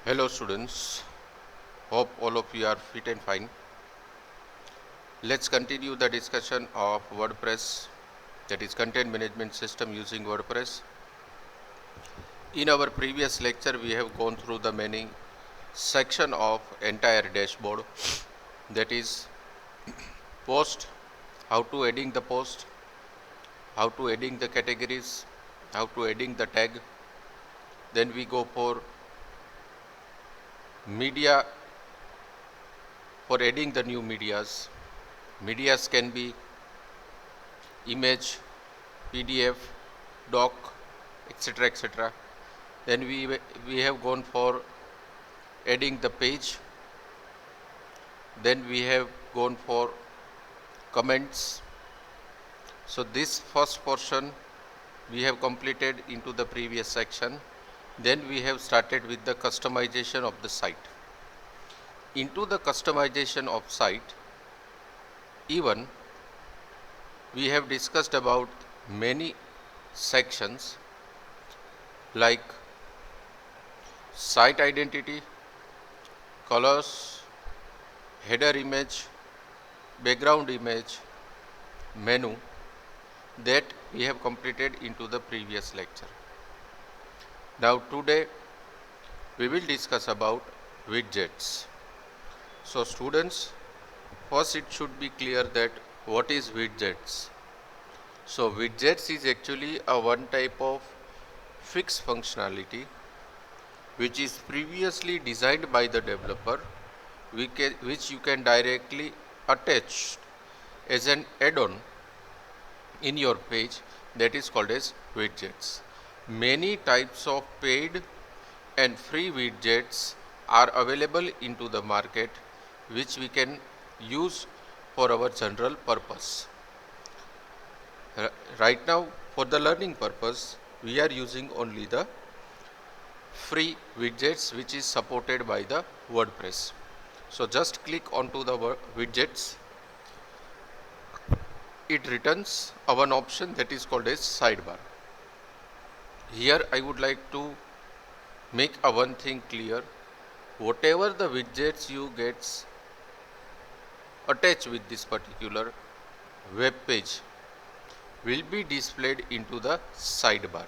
Hello students, hope all of you are fit and fine. Let's continue the discussion of WordPress, that is content management system using WordPress. In our previous lecture we have gone through the many section of entire dashboard, that is post, how to adding the post, how to adding the categories, how to adding the tag. Then we go for media, for adding the new medias. Medias can be image, PDF, doc, etc. etc. Then we have gone for adding the page. Then we have gone for comments. So this first portion we have completed into the previous section. Then we have started with the customization of the site. Into the customization of site, even we have discussed about many sections like site identity, colors, header image, background image, menu, that we have completed into the previous lecture. Now today we will discuss about widgets. So students, first it should be clear that what is widgets. So widgets is actually a one type of fixed functionality which is previously designed by the developer, which you can directly attach as an add-on in your page, that is called as widgets. Many types of paid and free widgets are available into the market, which we can use for our general purpose. Right now, for the learning purpose, we are using only the free widgets which is supported by the WordPress. So just click onto the widgets. It returns one option that is called as sidebar. Here I would like to make one thing clear. Whatever the widgets you get attached with this particular web page will be displayed into the sidebar.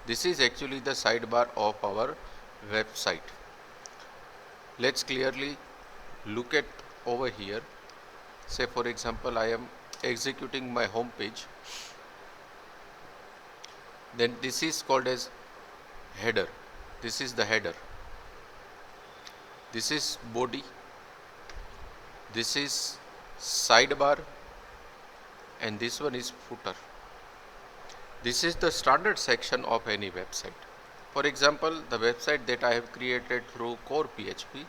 This is actually the sidebar of our website. Let's clearly look at over here. Say for example I am executing my home page. Then this is called as header. This is the header. This is body. This is sidebar. And this one is footer. This is the standard section of any website. For example, the website that I have created through core PHP,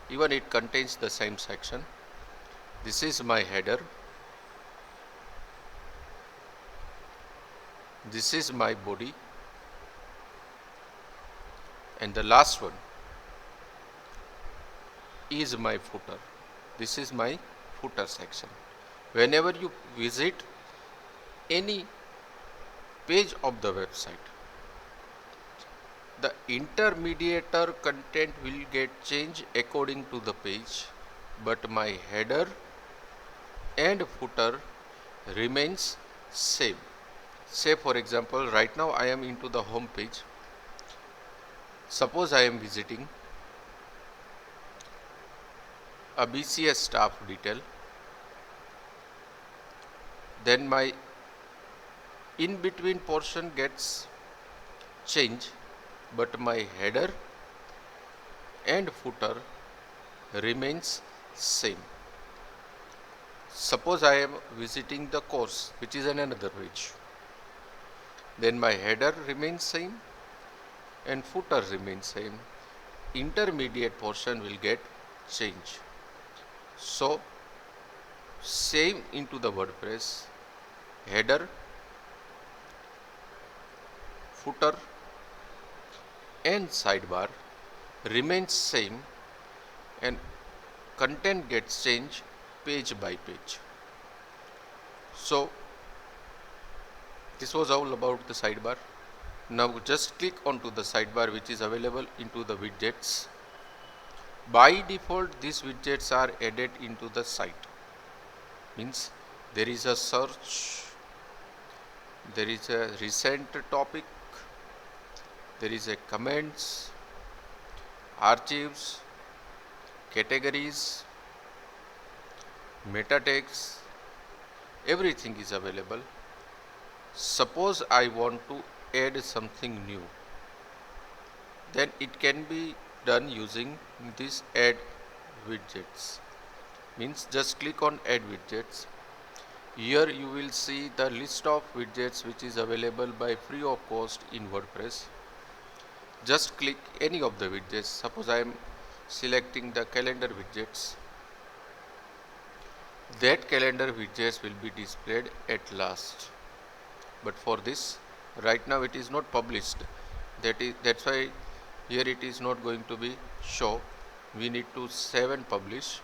even it contains the same section. This is my header. This is my body. And the last one is my footer. This is my footer section. Whenever you visit any page of the website, the intermediator content will get changed according to the page, but my header and footer remains same. Say for example, right now I am into the home page. Suppose I am visiting a BCS staff detail. Then my in between portion gets changed, but my header and footer remains same. Suppose I am visiting the course, which is another page. Then my header remains same and footer remains same. Intermediate portion will get changed. So same into the WordPress, header, footer and sidebar remains same and content gets changed page by page. So this was all about the sidebar. Now just click onto the sidebar which is available into the widgets. By default, these widgets are added into the site. Means there is a search, there is a recent topic, there is a comments, archives, categories, meta tags, everything is available. Suppose I want to add something new, then it can be done using this add widgets. Means just click on add widgets. Here you will see the list of widgets which is available by free of cost in WordPress. Just click any of the widgets. Suppose I am selecting the calendar widgets. That calendar widgets will be displayed at last. But for this, right now it is not published. That's why here it is not going to be show. We need to save and publish.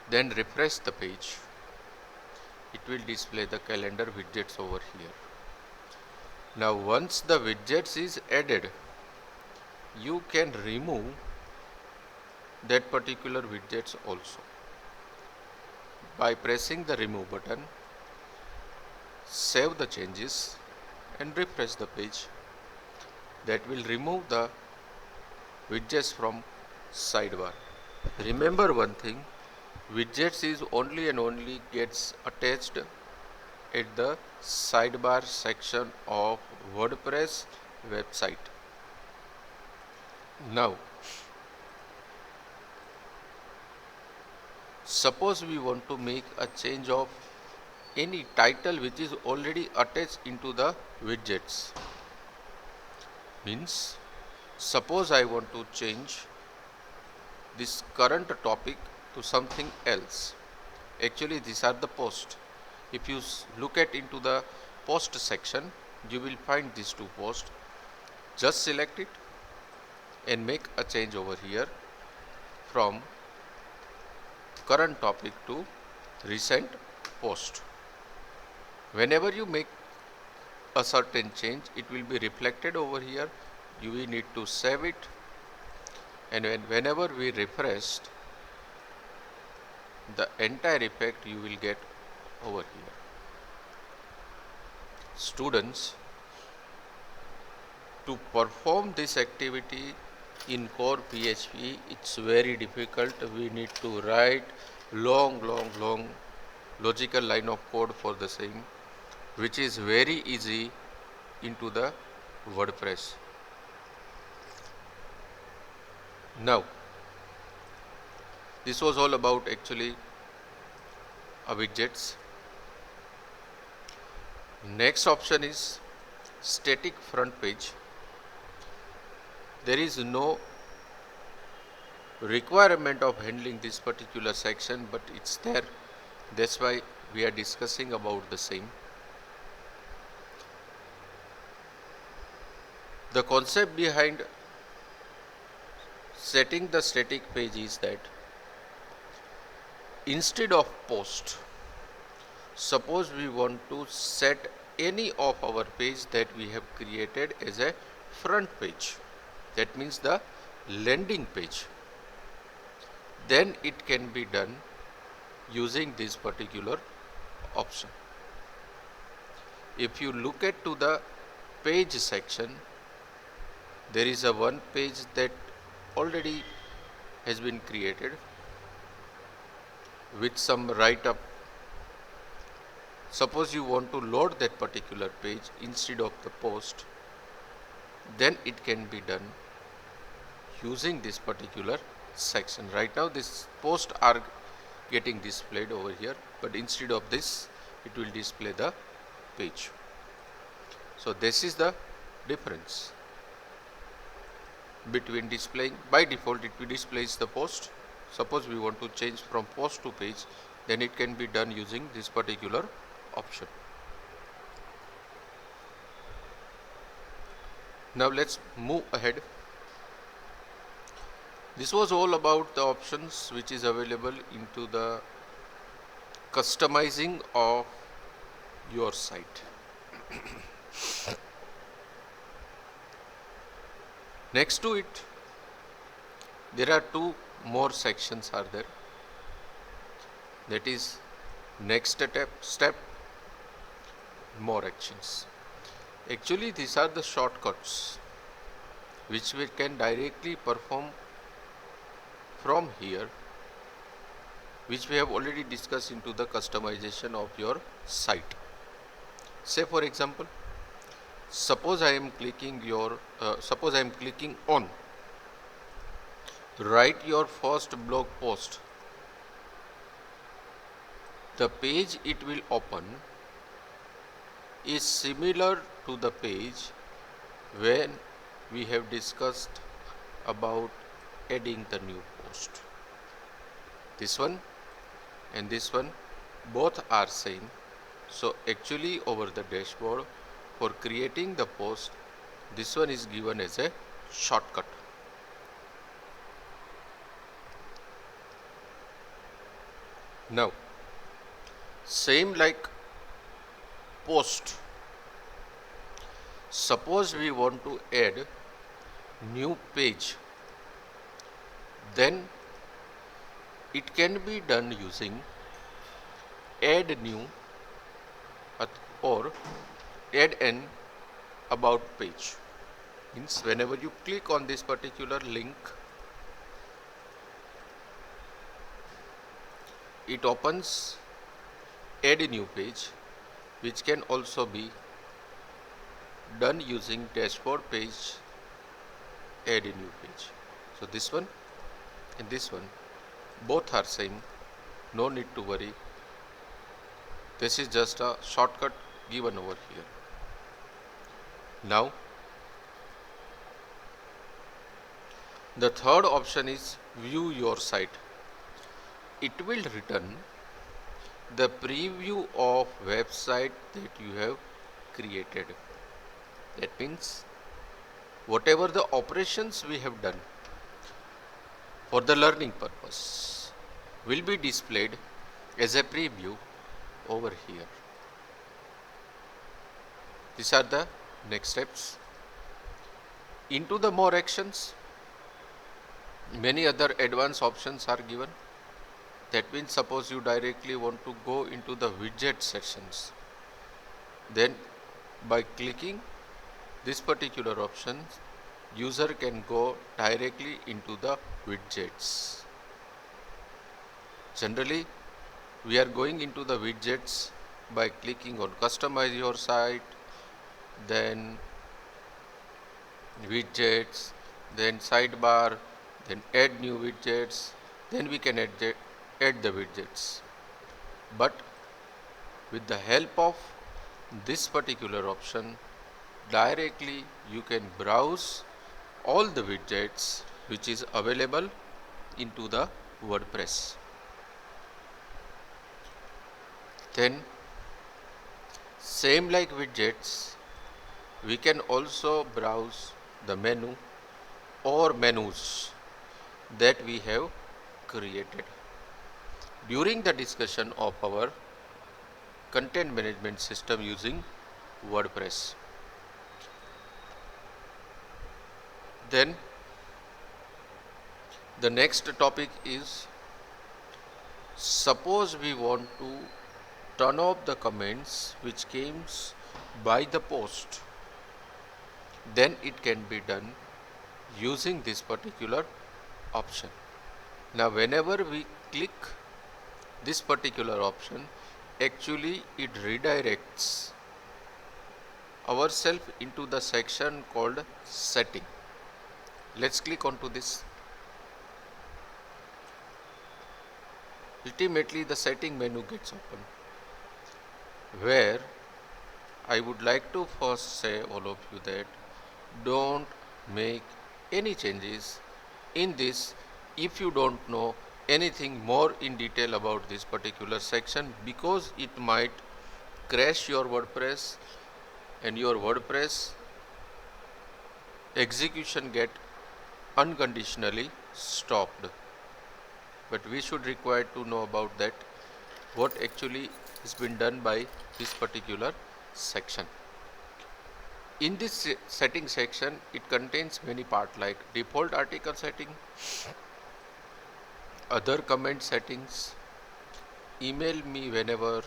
Then refresh the page. It will display the calendar widgets over here. Now once the widgets is added, you can remove that particular widgets also. By pressing the remove button, save the changes and refresh the page. That will remove the widgets from sidebar. Remember one thing, widgets is only and only gets attached at the sidebar section of WordPress website. Now, suppose we want to make a change of any title which is already attached into the widgets. Means, suppose I want to change this current topic to something else. Actually, these are the posts. If you look at into the post section, you will find these two posts. Just select it and make a change over here from current topic to recent post. Whenever you make a certain change, it will be reflected over here. You will need to save it, and whenever we refreshed, the entire effect you will get over here. Students, to perform this activity in core PHP, it's very difficult. We need to write long logical line of code for the same, which is very easy into the WordPress. Now, this was all about actually widgets. Next option is static front page. There is no requirement of handling this particular section, but it's there. That's why we are discussing about the same. The concept behind setting the static page is that instead of post, suppose we want to set any of our page that we have created as a front page, that means the landing page, then it can be done using this particular option. If you look at to the page section, there is a one page that already has been created with some write-up. Suppose you want to load that particular page instead of the post, then it can be done using this particular section. Right now this posts are getting displayed over here, but instead of this it will display the page. So this is the difference between displaying. By default it will displays the post. Suppose we want to change from post to page, then it can be done using this particular option. Now let's move ahead. This was all about the options which is available into the customizing of your site. Next to it, There are two more sections are there. That is next step, more actions. Actually, these are the shortcuts which we can directly perform from here, which we have already discussed into the customization of your site. Say for example, suppose I am clicking on write your first blog post. The page it will open is similar to the page when we have discussed about adding the new post. This one and this one both are same. So actually over the dashboard, for creating the post, this one is given as a shortcut. Now same like post. Suppose we want to add new page, then it can be done using add new or add an about page. Means whenever you click on this particular link, it opens add a new page, which can also be done using dashboard page add a new page. So this one and this one both are same, no need to worry. This is just a shortcut given over here. Now the third option is view your site. It will return the preview of website that you have created. That means whatever the operations we have done for the learning purpose will be displayed as a preview over here. These are the next steps. Into the more actions, many other advanced options are given. That means suppose you directly want to go into the widget sections, then by clicking this particular option, user can go directly into the widgets. Generally, we are going into the widgets by clicking on customize your site, then widgets, then sidebar, then add new widgets, then we can add the widgets. But with the help of this particular option, directly you can browse all the widgets which is available into the WordPress. Then same like widgets, we can also browse the menu or menus that we have created during the discussion of our content management system using WordPress. Then the next topic is, suppose we want to turn off the comments which comes by the post, then it can be done using this particular option. Now whenever we click this particular option, actually it redirects ourselves into the section called setting. Let's click onto this. Ultimately the setting menu gets open, where I would like to first say all of you that don't make any changes in this if you don't know anything more in detail about this particular section, because it might crash your WordPress and your WordPress execution get unconditionally stopped. But we should require to know about that, what actually has been done by this particular section. In this setting section, it contains many parts like default article setting, other comment settings, email me whenever,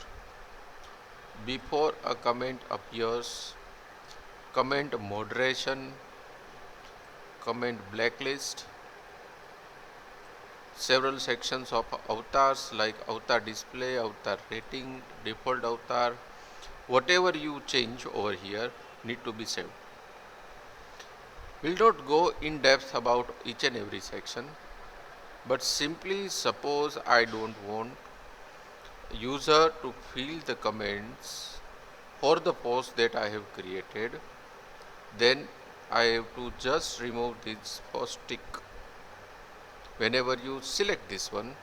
before a comment appears, comment moderation, comment blacklist, several sections of avatars like avatar display, avatar rating, default avatar. Whatever you change over here need to be saved. We'll not go in depth about each and every section, but simply suppose I don't want user to fill the comments for the post that I have created, then I have to just remove this post tick. Whenever you select this one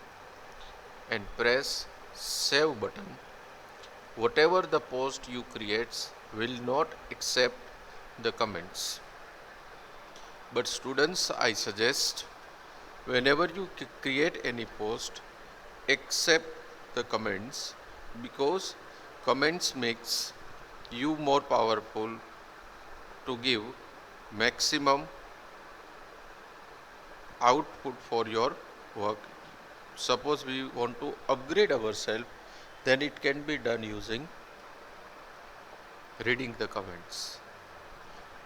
and press save button, whatever the post you creates will not accept the comments. But students, I suggest whenever you create any post, accept the comments, because comments makes you more powerful to give maximum output for your work. Suppose we want to upgrade ourselves, then it can be done using reading the comments.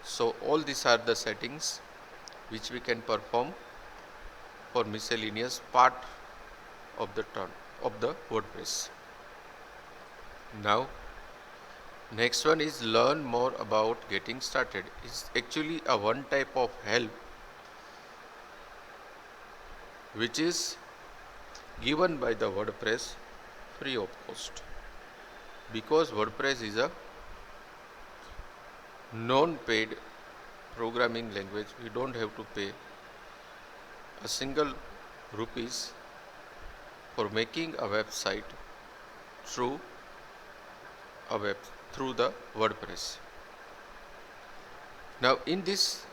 So all these are the settings which we can perform for miscellaneous part of the WordPress. Now next one is learn more about getting started. It's actually a one type of help which is given by the WordPress free of cost, because WordPress is a non-paid programming language. We don't have to pay a single rupees for making a website through the WordPress. Now in this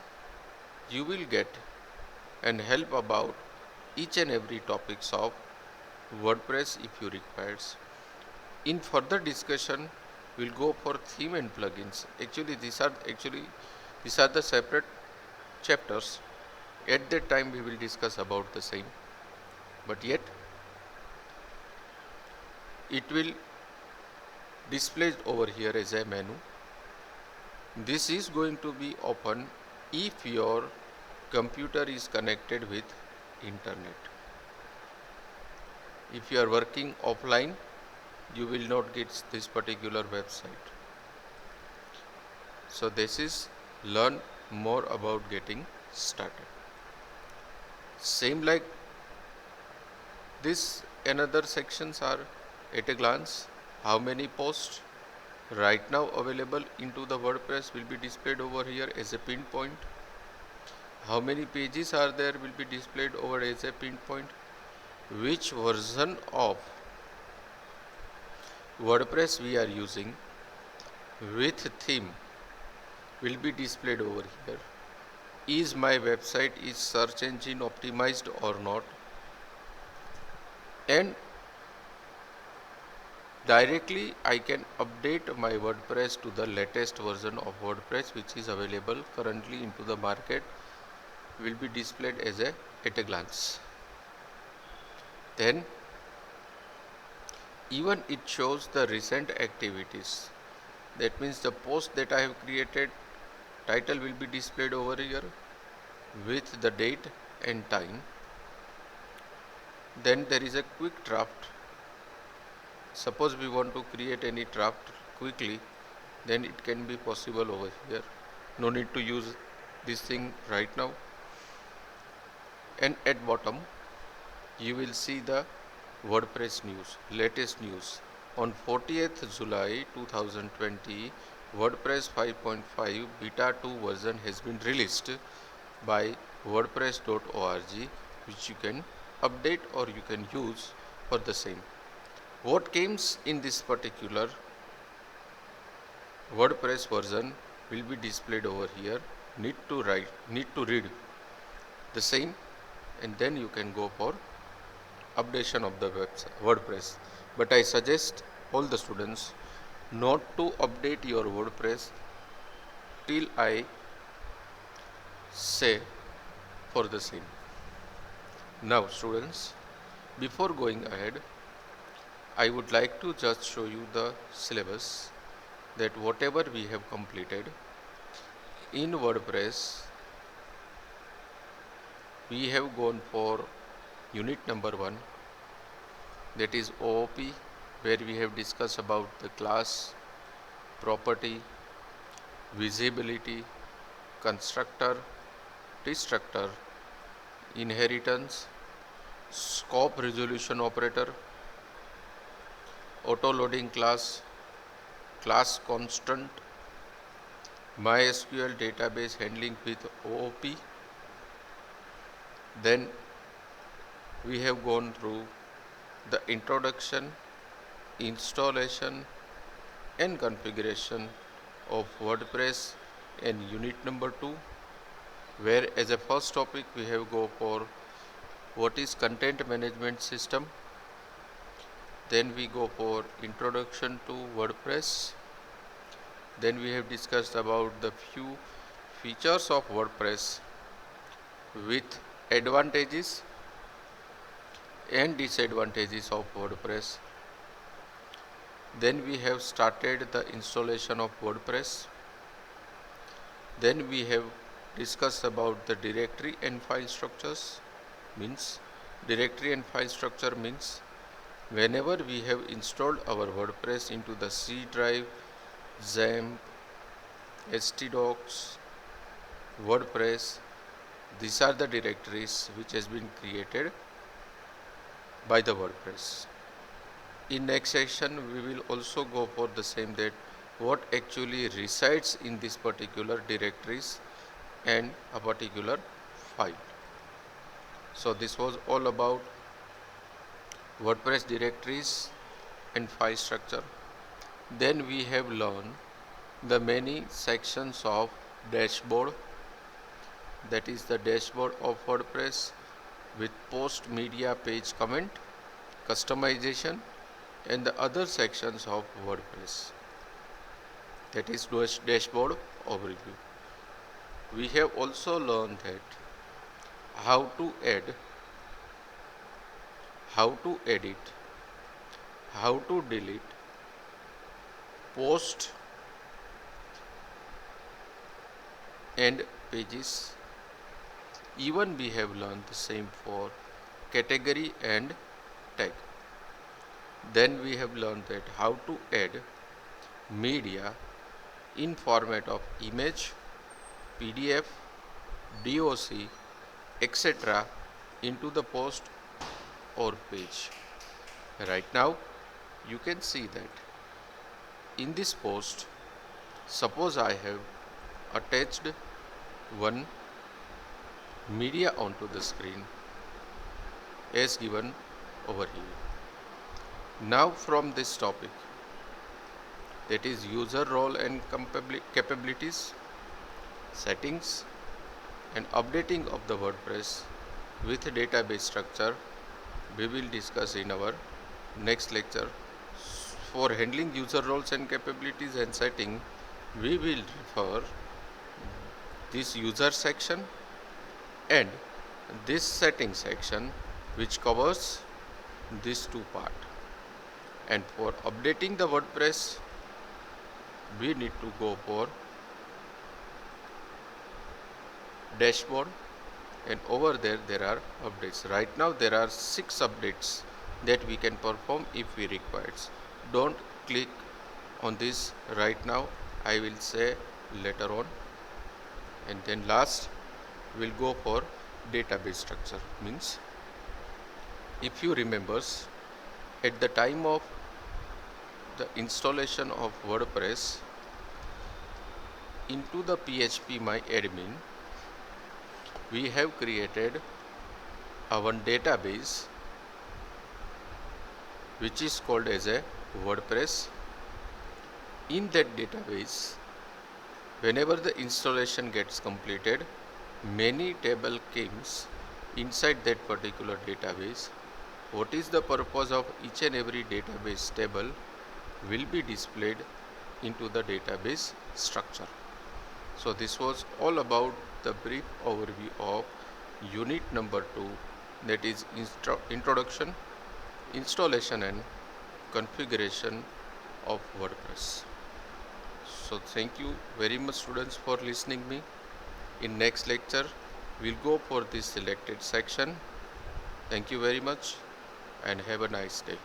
you will get and help about each and every topics of WordPress if you requires. In further discussion, we'll go for theme and plugins. Actually these are the separate chapters. At that time we will discuss about the same, but yet it will displayed over here as a menu. This is going to be open if your computer is connected with internet. If you are working offline, you will not get this particular website. So this is learn more about getting started. Same like this, another sections are at a glance. How many posts right now available into the WordPress will be displayed over here as a pinpoint. How many pages are there will be displayed over as a pinpoint. Which version of WordPress we are using with theme will be displayed over here. Is my website is search engine optimized or not? And directly I can update my WordPress to the latest version of WordPress which is available currently into the market, will be displayed as a at a glance. Then even it shows the recent activities. That means the post that I have created, title will be displayed over here with the date and time. Then there is a quick draft. Suppose we want to create any draft quickly, then it can be possible over here. No need to use this thing right now. And at bottom you will see the WordPress news, latest news. On 40th July 2020, WordPress 5.5 beta 2 version has been released by wordpress.org, which you can update or you can use for the same. What comes in this particular WordPress version will be displayed over here. Need to read the same, and then you can go for updation of the WordPress. But I suggest all the students not to update your WordPress till I say for the same. Now students, before going ahead, I would like to just show you the syllabus, that whatever we have completed in WordPress, we have gone for unit number 1, that is OOP, where we have discussed about the class, property, visibility, constructor, destructor, inheritance, scope resolution operator, auto loading class, class constant, MySQL database handling with OOP. Then we have gone through the introduction, installation and configuration of WordPress in unit number 2, where as a first topic we have go for what is content management system. Then we go for introduction to WordPress. Then we have discussed about the few features of WordPress with advantages and disadvantages of WordPress. Then we have started the installation of WordPress. Then we have discussed about the directory and file structures. Means directory and file structure means whenever we have installed our WordPress into the C drive, XAMPP, htdocs, WordPress, these are the directories which has been created by the WordPress. In next section we will also go for the same, that what actually resides in this particular directories and a particular file. So this was all about WordPress directories and file structure. Then we have learned the many sections of dashboard, that is the dashboard of WordPress with post, media, page, comment, customization and the other sections of WordPress, that is dashboard overview. We have also learned that how to add, how to edit, how to delete, post and pages. Even we have learned the same for category and tag. Then we have learned that how to add media in format of image, PDF, DOC, etc. into the post or page. Right now you can see that in this post, suppose I have attached one media onto the screen as given over here. Now from this topic, that is user role and capabilities, settings and updating of the WordPress with database structure, we will discuss in our next lecture. For handling user roles and capabilities and setting, we will refer this user section and this setting section, which covers these two parts. And for updating the WordPress, we need to go for dashboard, and over there are updates. Right now there are 6 updates that we can perform if we require. Don't click on this right now, I will say later on. And then last we'll go for database structure. Means if you remembers, at the time of the installation of WordPress into the phpMyAdmin, we have created one database which is called as a WordPress. In that database, whenever the installation gets completed, many table comes inside that particular database. What is the purpose of each and every database table will be displayed into the database structure. So this was all about the brief overview of unit number 2, that is introduction, installation and configuration of WordPress. So thank you very much students for listening me. In next lecture we'll go for this selected section. Thank you very much and have a nice day.